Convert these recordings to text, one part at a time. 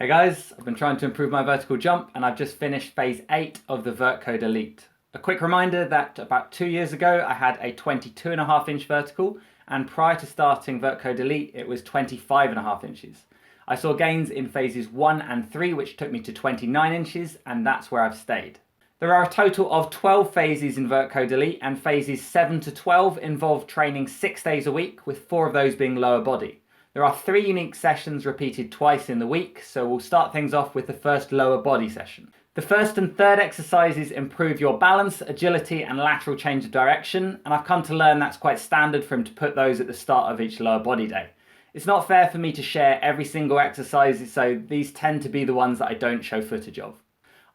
Hey guys, I've been trying to improve my vertical jump and I've just finished phase 8 of the Vert Code Elite. A quick reminder that about 2 years ago I had a 22.5-inch vertical, and prior to starting Vert Code Elite it was 25.5 inches. I saw gains in phases 1 and 3 which took me to 29 inches, and that's where I've stayed. There are a total of 12 phases in Vert Code Elite, and phases 7 to 12 involve training 6 days a week, with 4 of those being lower body. There are 3 unique sessions repeated twice in the week, so we'll start things off with the first lower body session. The first and third exercises improve your balance, agility and lateral change of direction, and I've come to learn that's quite standard for him to put those at the start of each lower body day. It's not fair for me to share every single exercise, so these tend to be the ones that I don't show footage of.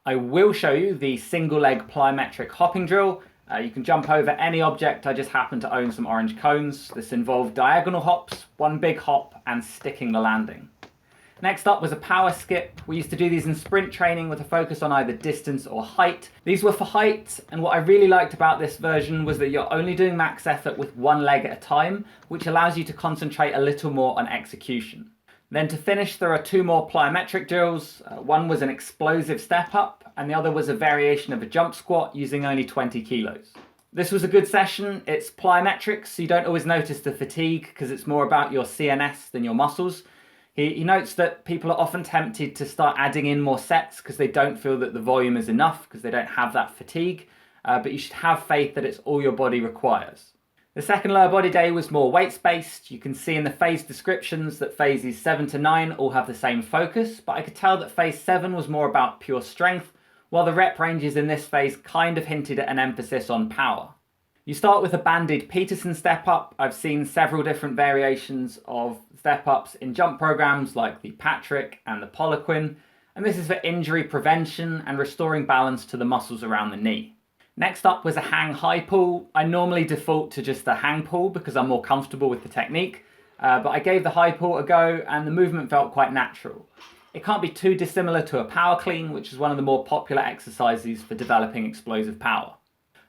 I will show you the single leg plyometric hopping drill. You can jump over any object. I just happen to own some orange cones. This involved diagonal hops, one big hop, and sticking the landing. Next up was a power skip. We used to do these in sprint training with a focus on either distance or height. These were for height, and what I really liked about this version was that you're only doing max effort with one leg at a time, which allows you to concentrate a little more on execution. Then to finish, there are 2 more plyometric drills. One was an explosive step up, and the other was a variation of a jump squat using only 20 kilos. This was a good session. It's plyometrics, so you don't always notice the fatigue because it's more about your CNS than your muscles. He notes that people are often tempted to start adding in more sets because they don't feel that the volume is enough, because they don't have that fatigue, but you should have faith that it's all your body requires. The second lower body day was more weights-based. You can see in the phase descriptions that phases 7 to 9 all have the same focus, but I could tell that phase 7 was more about pure strength, while the rep ranges in this phase kind of hinted at an emphasis on power. You start with a banded Peterson step-up. I've seen several different variations of step-ups in jump programs like the Patrick and the Poliquin, and this is for injury prevention and restoring balance to the muscles around the knee. Next up was a hang high pull. I normally default to just the hang pull because I'm more comfortable with the technique, but I gave the high pull a go and the movement felt quite natural. It can't be too dissimilar to a power clean, which is one of the more popular exercises for developing explosive power.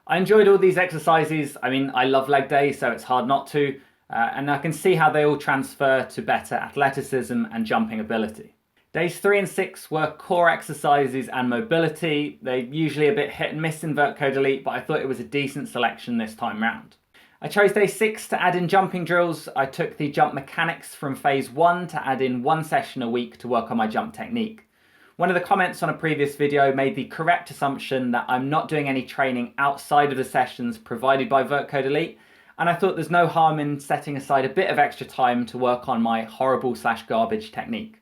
I enjoyed all these exercises. I mean, I love leg day, so it's hard not to, and I can see how they all transfer to better athleticism and jumping ability. Days 3 and 6 were core exercises and mobility. They're usually a bit hit and miss in Vert Code Elite, but I thought it was a decent selection this time round. I chose day 6 to add in jumping drills. I took the jump mechanics from phase 1 to add in 1 session a week to work on my jump technique. One of the comments on a previous video made the correct assumption that I'm not doing any training outside of the sessions provided by Vert Code Elite, and I thought there's no harm in setting aside a bit of extra time to work on my horrible/garbage technique.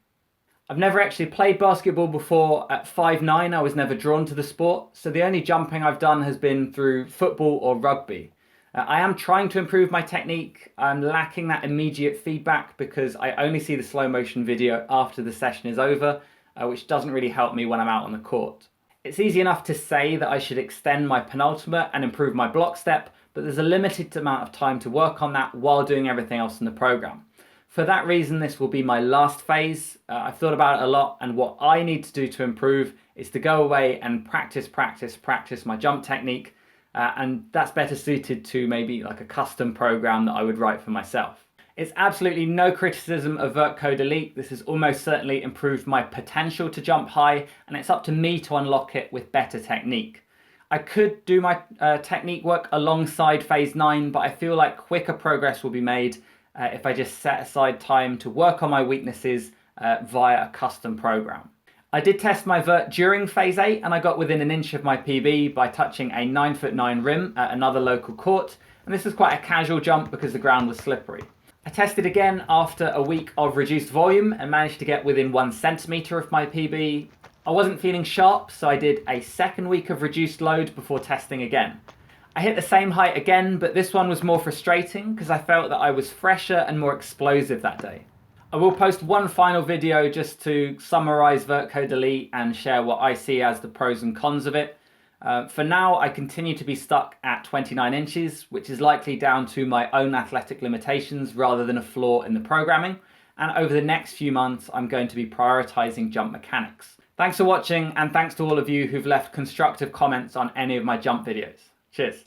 I've never actually played basketball before. At 5'9", I was never drawn to the sport, so the only jumping I've done has been through football or rugby. I am trying to improve my technique. I'm lacking that immediate feedback because I only see the slow motion video after the session is over, which doesn't really help me when I'm out on the court. It's easy enough to say that I should extend my penultimate and improve my block step, but there's a limited amount of time to work on that while doing everything else in the program. For that reason, this will be my last phase. I've thought about it a lot, and what I need to do to improve is to go away and practice my jump technique, and that's better suited to maybe like a custom program that I would write for myself. It's absolutely no criticism of Vert Code Elite. This has almost certainly improved my potential to jump high, and it's up to me to unlock it with better technique. I could do my technique work alongside phase 9, but I feel like quicker progress will be made if I just set aside time to work on my weaknesses via a custom program. I did test my vert during phase 8 and I got within an inch of my PB by touching a 9'9" rim at another local court, and this was quite a casual jump because the ground was slippery. I tested again after a week of reduced volume and managed to get within 1 centimetre of my PB. I wasn't feeling sharp, so I did a second week of reduced load before testing again. I hit the same height again, but this one was more frustrating because I felt that I was fresher and more explosive that day. I will post one final video just to summarise Vert Code Elite and share what I see as the pros and cons of it. For now, I continue to be stuck at 29 inches, which is likely down to my own athletic limitations rather than a flaw in the programming. And over the next few months, I'm going to be prioritising jump mechanics. Thanks for watching, and thanks to all of you who've left constructive comments on any of my jump videos. Cheers.